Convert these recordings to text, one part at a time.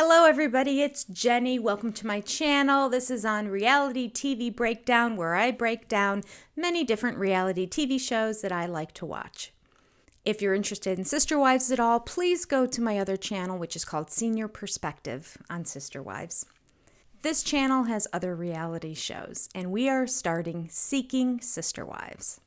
Hello everybody, it's Jenny. Welcome to my channel. This is on Reality TV Breakdown, where I break down many different reality TV shows that I like to watch. If you're interested in Sister Wives at all, please go to my other channel, which is called Senior Perspective on Sister Wives. This channel has other reality shows, and we are starting Seeking Sister Wives.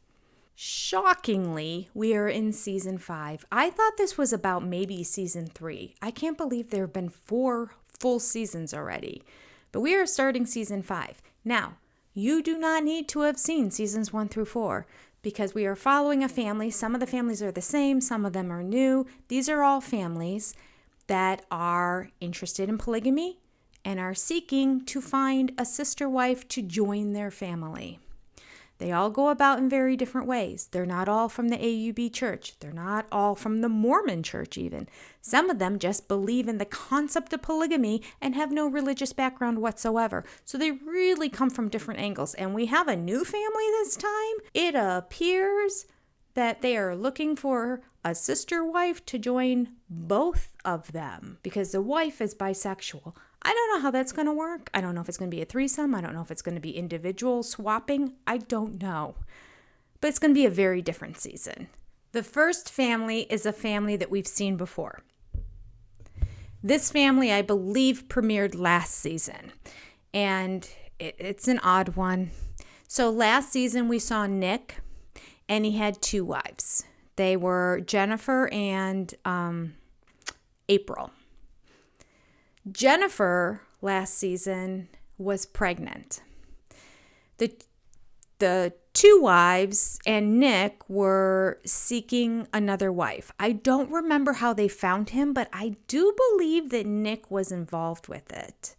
Shockingly, we are in season 5. I thought this was about maybe season 3. I can't believe there have been 4 full seasons already. But we are starting season 5. Now, you do not need to have seen seasons 1 through 4 because we are following a family. Some of the families are the same, some of them are new. These are all families that are interested in polygamy and are seeking to find a sister wife to join their family. They all go about in very different ways. They're not all from the AUB church. They're not all from the Mormon church even. Some of them just believe in the concept of polygamy and have no religious background whatsoever. So they really come from different angles. And we have a new family this time. It appears that they are looking for a sister wife to join both of them because the wife is bisexual. I don't know how that's going to work. I don't know if it's going to be a threesome. I don't know if it's going to be individual swapping. I don't know. But it's going to be a very different season. The first family is a family that we've seen before. This family, I believe, premiered last season. And it's an odd one. So last season we saw Nick, and he had 2 wives. They were Jennifer and April. Jennifer last season was pregnant. The 2 wives and Nick were seeking another wife. I don't remember how they found him, but I do believe that Nick was involved with it.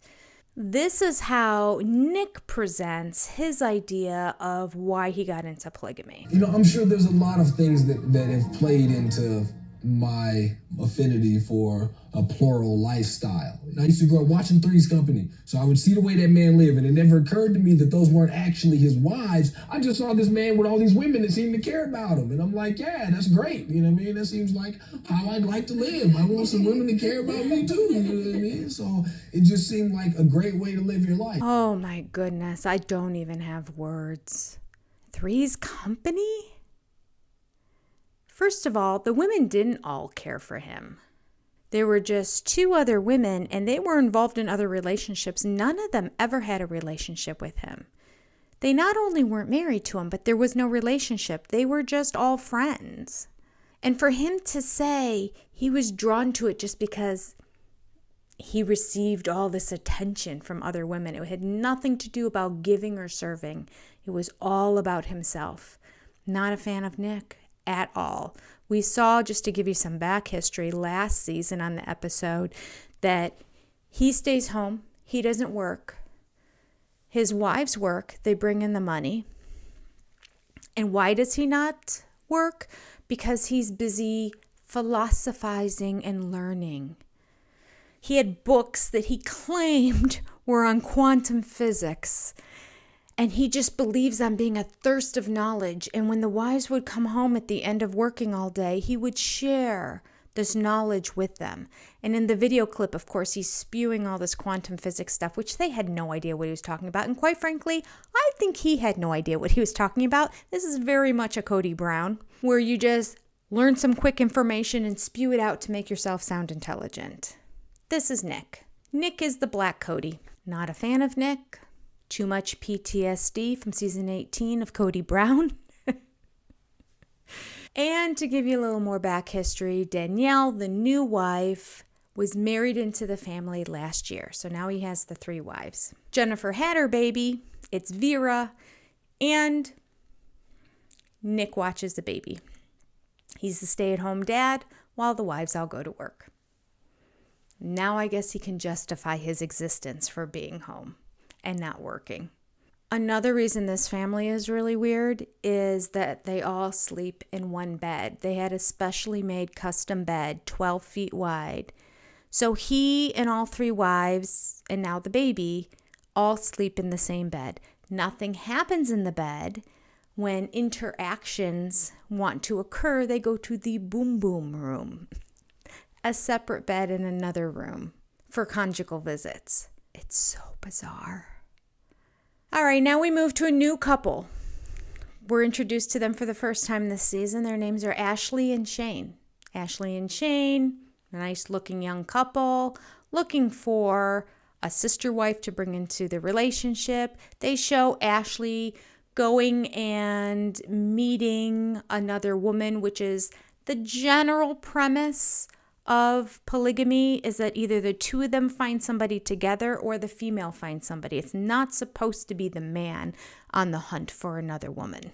This is how Nick presents his idea of why he got into polygamy. I'm sure there's a lot of things that have played into my affinity for a plural lifestyle. I used to grow up watching Three's Company, so I would see the way that man lived, and it never occurred to me that those weren't actually his wives. I just saw this man with all these women that seemed to care about him, and I'm like, yeah, that's great. You know what I mean? That seems like how I'd like to live. I want some women to care about me too. You know what I mean? So it just seemed like a great way to live your life. Oh my goodness, I don't even have words. Three's Company? First of all, the women didn't all care for him. There were just 2 other women, and they were involved in other relationships. None of them ever had a relationship with him. They not only weren't married to him, but there was no relationship. They were just all friends. And for him to say he was drawn to it just because he received all this attention from other women, it had nothing to do about giving or serving. It was all about himself. Not a fan of Nick at all. We saw, just to give you some back history, last season on the episode that he stays home. He doesn't work. His wives work. They bring in the money. And why does he not work? Because he's busy philosophizing and learning. He had books that he claimed were on quantum physics. And he just believes on being a thirst of knowledge. And when the wives would come home at the end of working all day, he would share this knowledge with them. And in the video clip, of course, he's spewing all this quantum physics stuff, which they had no idea what he was talking about. And quite frankly, I think he had no idea what he was talking about. This is very much a Cody Brown, where you just learn some quick information and spew it out to make yourself sound intelligent. This is Nick. Nick is the Black Cody. Not a fan of Nick. Too much PTSD from season 18 of Cody Brown. And to give you a little more back history, Danielle, the new wife, was married into the family last year. So now he has the 3 wives. Jennifer had her baby. It's Vera. And Nick watches the baby. He's the stay-at-home dad while the wives all go to work. Now I guess he can justify his existence for being home and not working. Another reason this family is really weird is that they all sleep in one bed. They had a specially made custom bed, 12 feet wide. So he and all 3 wives, and now the baby, all sleep in the same bed. Nothing happens in the bed. When interactions want to occur, they go to the boom boom room, a separate bed in another room for conjugal visits. It's so bizarre. All right, now we move to a new couple. We're introduced to them for the first time this season. Their names are Ashley and Shane. Ashley and Shane, a nice looking young couple, looking for a sister wife to bring into the relationship. They show Ashley going and meeting another woman, which is the general premise of polygamy, is that either the two of them find somebody together or the female finds somebody. It's not supposed to be the man on the hunt for another woman.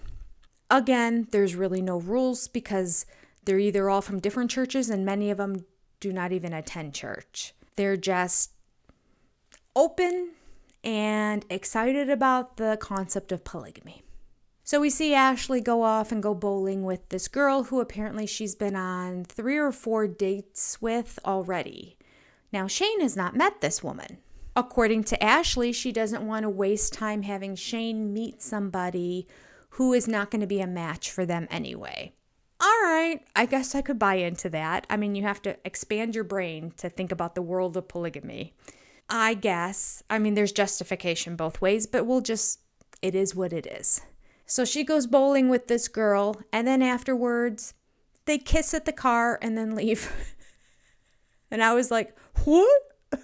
Again, there's really no rules because they're either all from different churches and many of them do not even attend church. They're just open and excited about the concept of polygamy. So we see Ashley go off and go bowling with this girl who apparently she's been on 3 or 4 dates with already. Now, Shane has not met this woman. According to Ashley, she doesn't want to waste time having Shane meet somebody who is not going to be a match for them anyway. All right, I guess I could buy into that. I mean, you have to expand your brain to think about the world of polygamy. I guess. I mean, there's justification both ways, but it is what it is. So she goes bowling with this girl, and then afterwards, they kiss at the car and then leave. And I was like, what? This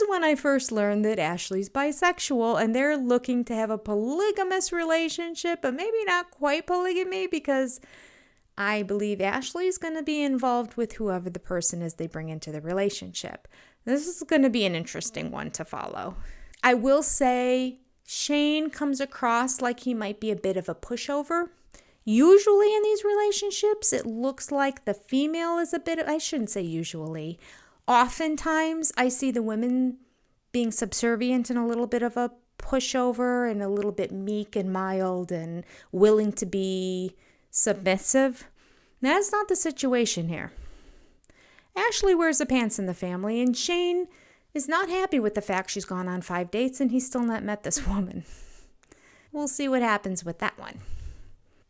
is when I first learned that Ashley's bisexual, and they're looking to have a polygamous relationship, but maybe not quite polygamy, because I believe Ashley's going to be involved with whoever the person is they bring into the relationship. This is going to be an interesting one to follow. I will say Shane comes across like he might be a bit of a pushover. Usually in these relationships, it looks like the female is I shouldn't say usually. Oftentimes, I see the women being subservient and a little bit of a pushover and a little bit meek and mild and willing to be submissive. That's not the situation here. Ashley wears the pants in the family, and Shane is not happy with the fact she's gone on 5 dates and he's still not met this woman. We'll see what happens with that one.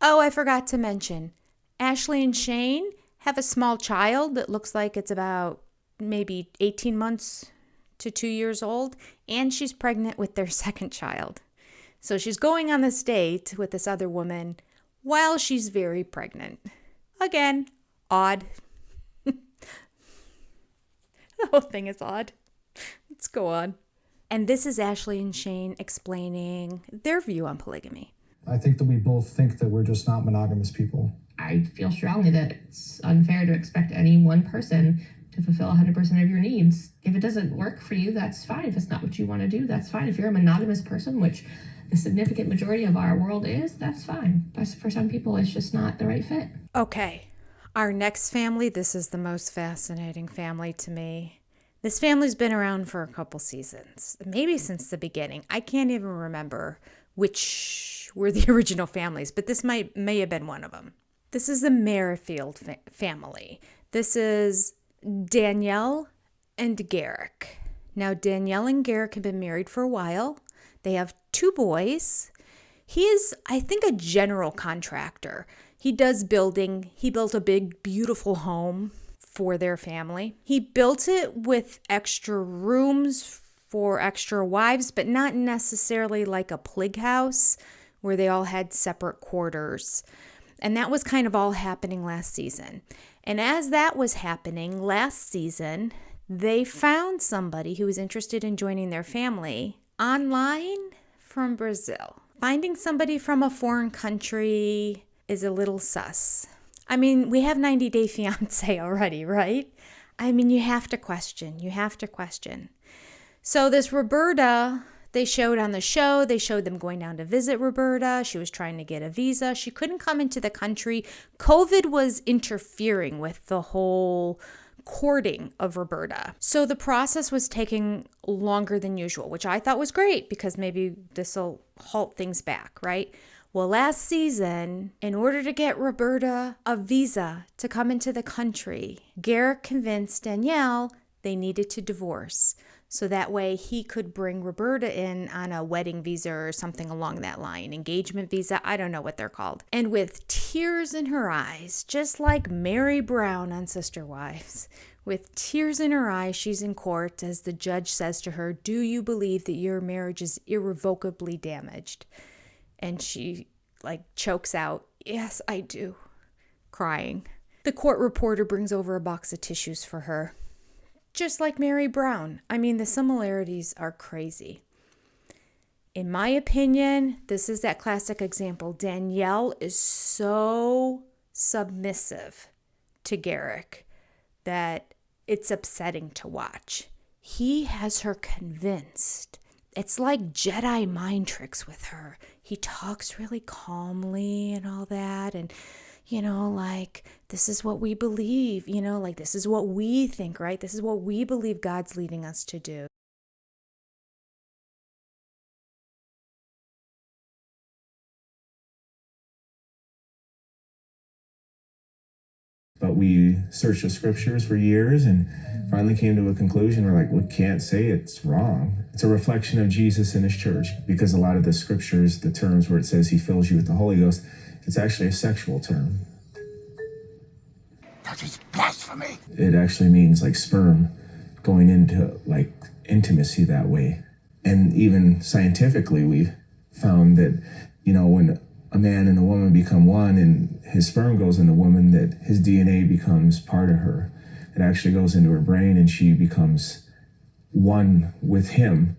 Oh, I forgot to mention, Ashley and Shane have a small child that looks like it's about maybe 18 months to 2 years old, and she's pregnant with their second child. So she's going on this date with this other woman while she's very pregnant. Again, odd. The whole thing is odd. Let's go on. And this is Ashley and Shane explaining their view on polygamy. I think that we both think that we're just not monogamous people. I feel strongly that it's unfair to expect any one person to fulfill 100% of your needs. If it doesn't work for you, that's fine. If it's not what you want to do, that's fine. If you're a monogamous person, which the significant majority of our world is, that's fine. But for some people, it's just not the right fit. Okay, our next family, this is the most fascinating family to me. This family's been around for a couple seasons, maybe since the beginning. I can't even remember which were the original families, but this may have been one of them. This is the Merrifield family. This is Danielle and Garrick. Now, Danielle and Garrick have been married for a while. They have 2 boys. He is, I think, a general contractor. He does building. He built a big, beautiful home for their family. He built it with extra rooms for extra wives, but not necessarily like a plig house where they all had separate quarters. And that was kind of all happening last season. And as that was happening last season, they found somebody who was interested in joining their family online from Brazil. Finding somebody from a foreign country is a little sus. I mean, we have 90 Day Fiancé already, right? I mean, you have to question. So this Roberta, they showed on the show, they showed them going down to visit Roberta. She was trying to get a visa. She couldn't come into the country. COVID was interfering with the whole courting of Roberta. So the process was taking longer than usual, which I thought was great because maybe this will halt things back, right? Well, last season, in order to get Roberta a visa to come into the country, Garrick convinced Danielle they needed to divorce. so that way he could bring Roberta in on a wedding visa or something along that line, engagement visa, I don't know what they're called. And with tears in her eyes, just like Mary Brown on Sister Wives, with tears in her eyes, she's in court as the judge says to her, "Do you believe that your marriage is irrevocably damaged?" And she chokes out, "Yes, I do," crying. The court reporter brings over a box of tissues for her. Just like Mary Brown. I mean, the similarities are crazy. In my opinion, this is that classic example. Danielle is so submissive to Garrick that it's upsetting to watch. He has her convinced. It's like Jedi mind tricks with her. He talks really calmly and all that, and this is what we believe, this is what we think, right? This is what we believe God's leading us to do. But we searched the scriptures for years and finally came to a conclusion. We're like, we can't say it's wrong. It's a reflection of Jesus and his church, because a lot of the scriptures, the terms where it says he fills you with the Holy Ghost, it's actually a sexual term. That is blasphemy. It actually means sperm going into intimacy that way. And even scientifically, we've found that, when a man and a woman become one and his sperm goes in the woman, that his DNA becomes part of her. It actually goes into her brain and she becomes one with him.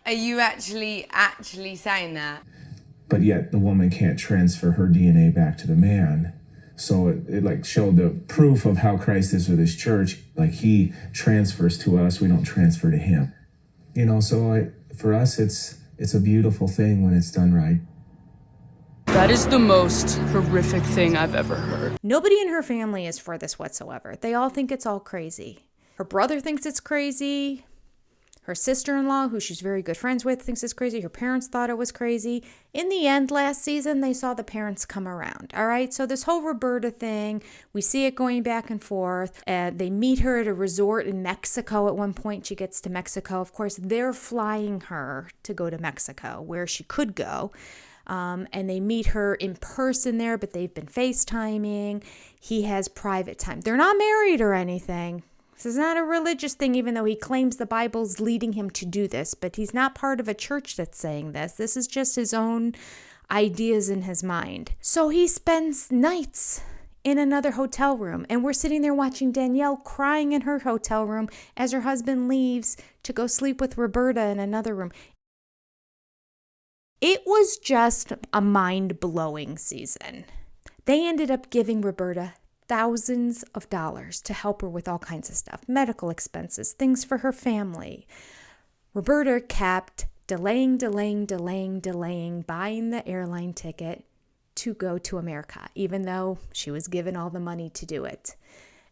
Are you actually saying that? But yet the woman can't transfer her DNA back to the man. So it showed the proof of how Christ is with his church. He transfers to us, we don't transfer to him. So for us, it's a beautiful thing when it's done right. That is the most horrific thing I've ever heard. Nobody in her family is for this whatsoever. They all think it's all crazy. Her brother thinks it's crazy. Her sister-in-law, who she's very good friends with, thinks it's crazy. Her parents thought it was crazy. In the end, last season, they saw the parents come around. All right, so this whole Roberta thing, we see it going back and forth. They meet her at a resort in Mexico at one point. She gets to Mexico. Of course, they're flying her to go to Mexico, where she could go. And they meet her in person there, but they've been FaceTiming. He has private time. They're not married or anything. This is not a religious thing, even though he claims the Bible's leading him to do this, but he's not part of a church that's saying this. This is just his own ideas in his mind. So he spends nights in another hotel room, and we're sitting there watching Danielle crying in her hotel room as her husband leaves to go sleep with Roberta in another room. It was just a mind-blowing season. They ended up giving Roberta thousands of dollars to help her with all kinds of stuff, medical expenses, things for her family. Roberta kept delaying buying the airline ticket to go to America, even though she was given all the money to do it.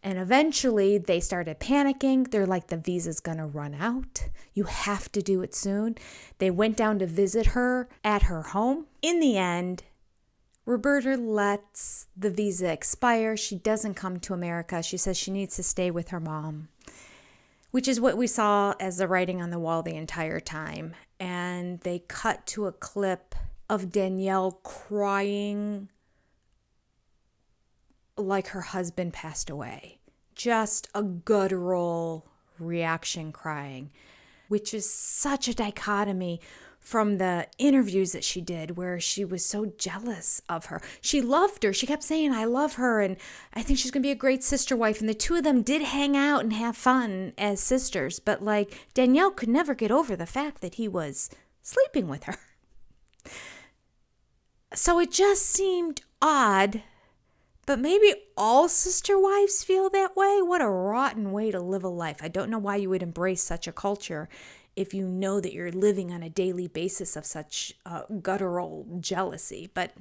And eventually they started panicking. They're like, the visa's gonna run out. You have to do it soon. They went down to visit her at her home. In the end, Roberta lets the visa expire. She doesn't come to America. She says she needs to stay with her mom, which is what we saw as the writing on the wall the entire time. And they cut to a clip of Danielle crying like her husband passed away. Just a guttural reaction crying, which is such a dichotomy from the interviews that she did where she was so jealous of her. She loved her. She kept saying, I love her, and I think she's going to be a great sister wife. And the two of them did hang out and have fun as sisters. But Danielle could never get over the fact that he was sleeping with her. So it just seemed odd. But maybe all sister wives feel that way? What a rotten way to live a life. I don't know why you would embrace such a culture if you know that you're living on a daily basis of such guttural jealousy. But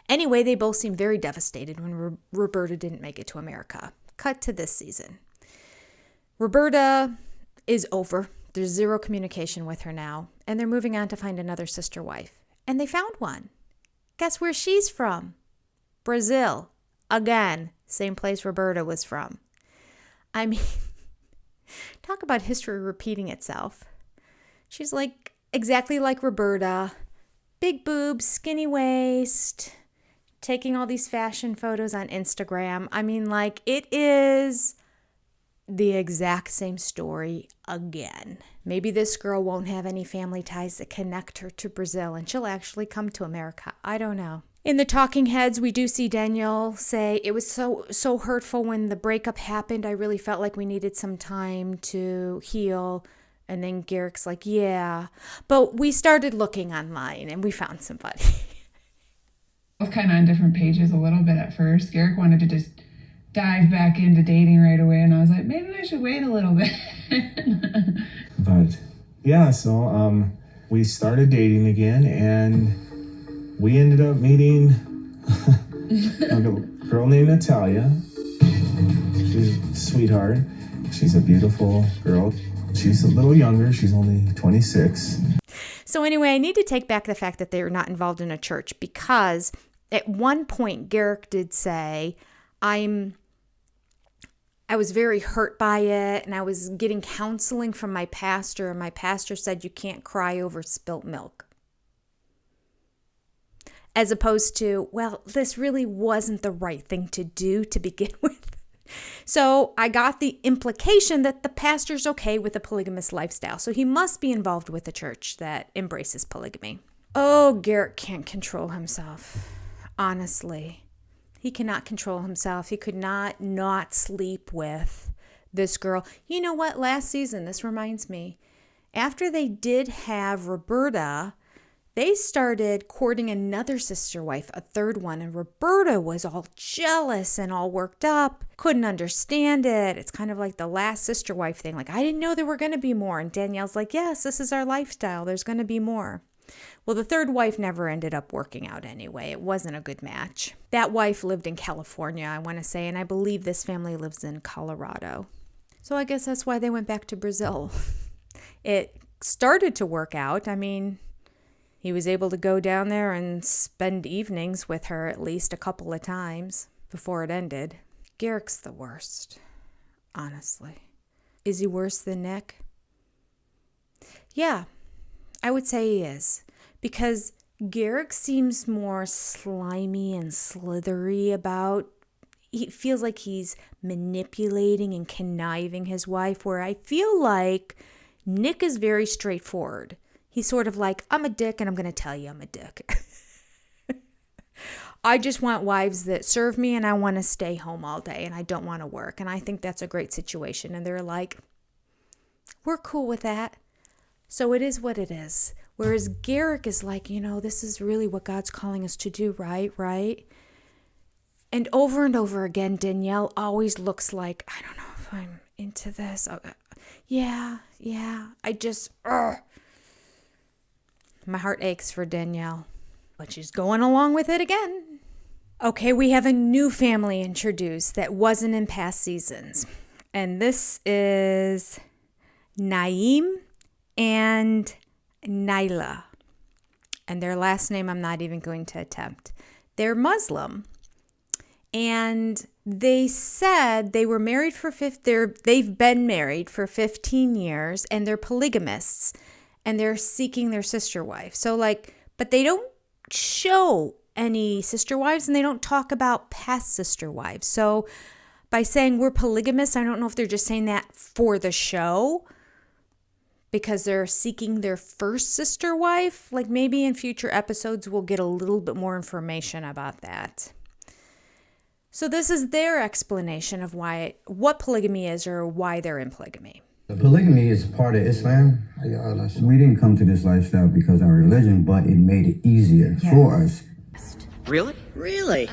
anyway, they both seemed very devastated when Roberta didn't make it to America. Cut to this season. Roberta is over. There's zero communication with her now. And they're moving on to find another sister wife. And they found one. Guess where she's from? Brazil. Again, same place Roberta was from. I mean, Talk about history repeating itself. She's like exactly like Roberta. Big boobs, skinny waist, taking all these fashion photos on Instagram. I mean, like, it is the exact same story again. Maybe this girl won't have any family ties that connect her to Brazil and she'll actually come to America. I don't know. In the talking heads, we do see Danielle say, it was so hurtful when the breakup happened. I really felt like we needed some time to heal. And then Garrick's like, yeah. But we started looking online and we found somebody. I was kind of on different pages a little bit at first. Garrick wanted to just dive back into dating right away. And I was like, maybe I should wait a little bit. But yeah, so we started dating again, and we ended up meeting a girl named Natalia. She's a sweetheart. She's a beautiful girl. She's a little younger. She's only 26. So anyway, I need to take back the fact that they were not involved in a church, because at one point Garrick did say, I was very hurt by it, and I was getting counseling from my pastor, and my pastor said you can't cry over spilt milk. As opposed to, well, this really wasn't the right thing to do to begin with. So I got the implication that the pastor's okay with a polygamous lifestyle, so he must be involved with a church that embraces polygamy. Oh, Garrick can't control himself, honestly. He cannot control himself. He could not sleep with this girl. You know what? Last season, this reminds me, after they did have Roberta, they started courting another sister wife, a third one, and Roberta was all jealous and all worked up, couldn't understand it. It's kind of like the last sister wife thing. Like, I didn't know there were going to be more. And Danielle's like, yes, this is our lifestyle. There's going to be more. Well, the third wife never ended up working out anyway. It wasn't a good match. That wife lived in California, I want to say, and I believe this family lives in Colorado. So I guess that's why they went back to Brazil. It started to work out. I mean, he was able to go down there and spend evenings with her at least a couple of times before it ended. Garrick's the worst, honestly. Is he worse than Nick? Yeah, I would say he is, because Garrick seems more slimy and slithery about. He feels like he's manipulating and conniving his wife, where I feel like Nick is very straightforward. He's sort of like, I'm a dick and I'm going to tell you I'm a dick. I just want wives that serve me and I want to stay home all day and I don't want to work. And I think that's a great situation. And they're like, we're cool with that. So it is what it is. Whereas Garrick is like, this is really what God's calling us to do, right? Right? And over again, Danielle always looks like, I don't know if I'm into this. Yeah. I just, my heart aches for Danielle. But she's going along with it again. Okay, we have a new family introduced that wasn't in past seasons. And this is Naeem and Naila. And their last name I'm not even going to attempt. They're Muslim. And they said they were married they've been married for 15 years and they're polygamists and they're seeking their sister wife. So but they don't show any sister wives and they don't talk about past sister wives. So by saying we're polygamists, I don't know if they're just saying that for the show because they're seeking their first sister wife. Like maybe in future episodes we'll get a little bit more information about that. So this is their explanation of what polygamy is or why they're in polygamy. Polygamy is part of Islam. We didn't come to this lifestyle because of our religion, but it made it easier for us. Really? Really?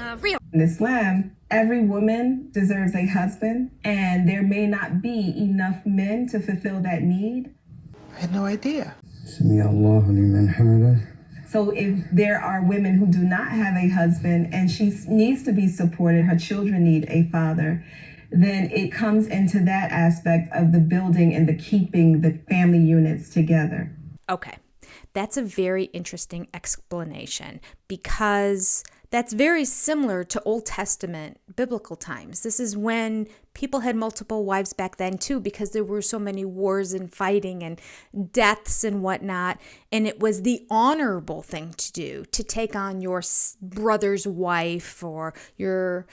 In Islam, every woman deserves a husband, and there may not be enough men to fulfill that need. I had no idea. Sami Allahu liman hamidah. So if there are women who do not have a husband and she needs to be supported, her children need a father, then it comes into that aspect of the building and the keeping the family units together. Okay, that's a very interesting explanation because That's very similar to Old Testament biblical times. This is when people had multiple wives back then too, because there were so many wars and fighting and deaths and whatnot. And it was the honorable thing to do, to take on your brother's wife or your,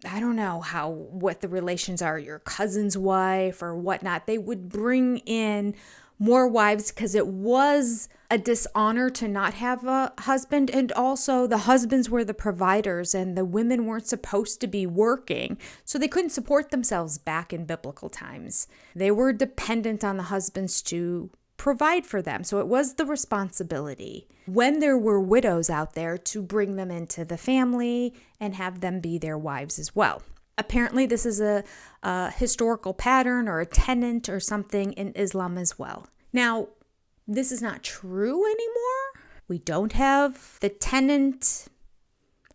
I don't know what the relations are, your cousin's wife or whatnot. They would bring in more wives because it was a dishonor to not have a husband. And also the husbands were the providers and the women weren't supposed to be working. So they couldn't support themselves back in biblical times. They were dependent on the husbands to provide for them. So it was the responsibility, when there were widows out there, to bring them into the family and have them be their wives as well. Apparently, this is a historical pattern or a tenet or something in Islam as well. Now, this is not true anymore. We don't have the tenet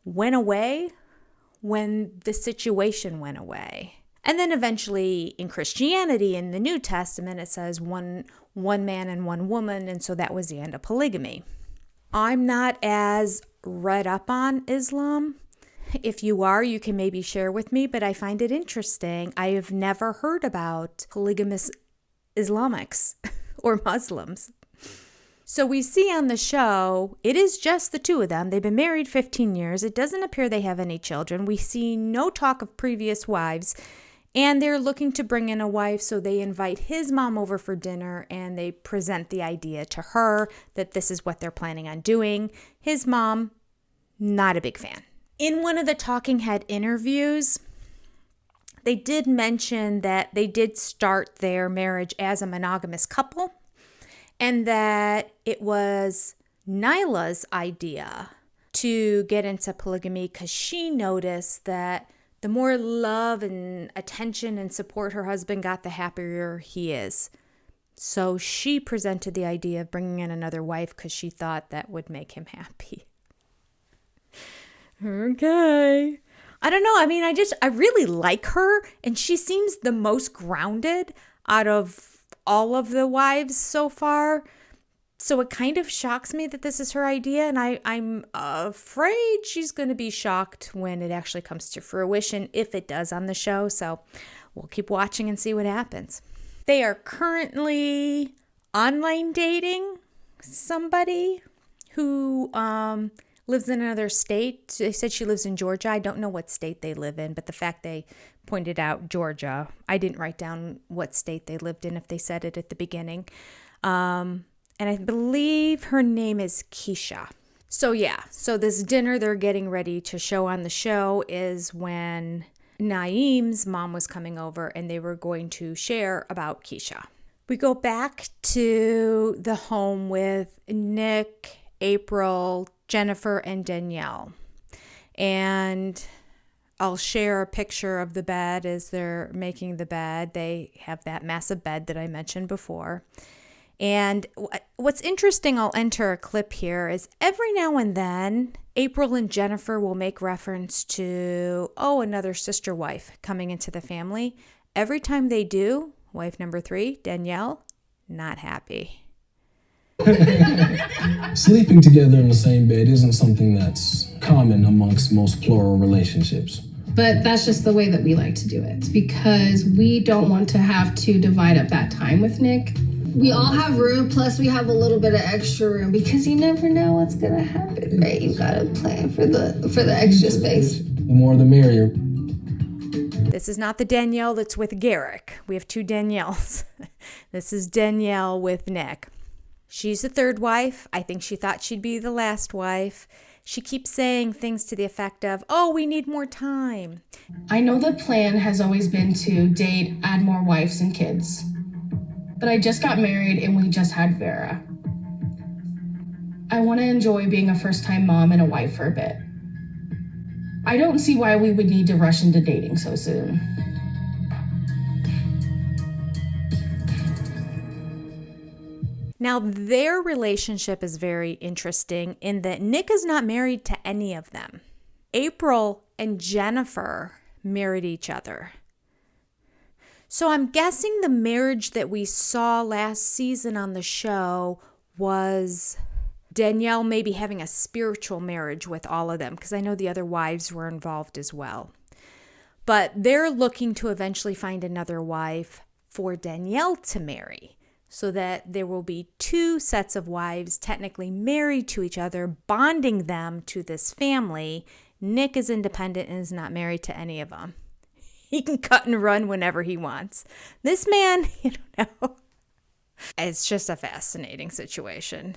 went away when the situation went away. And then eventually in Christianity, in the New Testament, it says one man and one woman, and so that was the end of polygamy. I'm not as read up on Islam. If you are, you can maybe share with me, but I find it interesting. I have never heard about polygamous Islamics or Muslims. So we see on the show, it is just the two of them. They've been married 15 years. It doesn't appear they have any children. We see no talk of previous wives, and they're looking to bring in a wife, so they invite his mom over for dinner, and they present the idea to her that this is what they're planning on doing. His mom, not a big fan. In one of the talking head interviews, they did mention that they did start their marriage as a monogamous couple and that it was Nyla's idea to get into polygamy because she noticed that the more love and attention and support her husband got, the happier he is. So she presented the idea of bringing in another wife because she thought that would make him happy. Okay. I don't know. I mean, I really like her, and she seems the most grounded out of all of the wives so far. So it kind of shocks me that this is her idea, and I'm afraid she's going to be shocked when it actually comes to fruition, if it does on the show. So we'll keep watching and see what happens. They are currently online dating somebody who lives in another state. They said she lives in Georgia. I don't know what state they live in, but the fact they pointed out Georgia, I didn't write down what state they lived in if they said it at the beginning. And I believe her name is Keisha. So yeah, so this dinner they're getting ready to show on the show is when Naeem's mom was coming over and they were going to share about Keisha. We go back to the home with Nick, April, Jennifer, and Danielle. And I'll share a picture of the bed as they're making the bed. They have that massive bed that I mentioned before. And what's interesting, I'll enter a clip here, is every now and then, April and Jennifer will make reference to, another sister wife coming into the family. Every time they do, wife number 3, Danielle, not happy. Sleeping together in the same bed isn't something that's common amongst most plural relationships. But that's just the way that we like to do it because we don't want to have to divide up that time with Nick. We all have room, plus we have a little bit of extra room because you never know what's gonna happen, right? You gotta plan for the extra space. The more the merrier. This is not the Danielle that's with Garrick. We have 2 Danielles. This is Danielle with Nick. She's the 3rd wife. I think she thought she'd be the last wife. She keeps saying things to the effect of, we need more time. I know the plan has always been to date, add more wives and kids. But I just got married and we just had Vera. I want to enjoy being a first-time mom and a wife for a bit. I don't see why we would need to rush into dating so soon. Now, their relationship is very interesting in that Nick is not married to any of them. April and Jennifer married each other. So I'm guessing the marriage that we saw last season on the show was Danielle may be having a spiritual marriage with all of them, because I know the other wives were involved as well. But they're looking to eventually find another wife for Danielle to marry, so that there will be 2 sets of wives technically married to each other, bonding them to this family. Nick is independent and is not married to any of them. He can cut and run whenever he wants. This man, it's just a fascinating situation.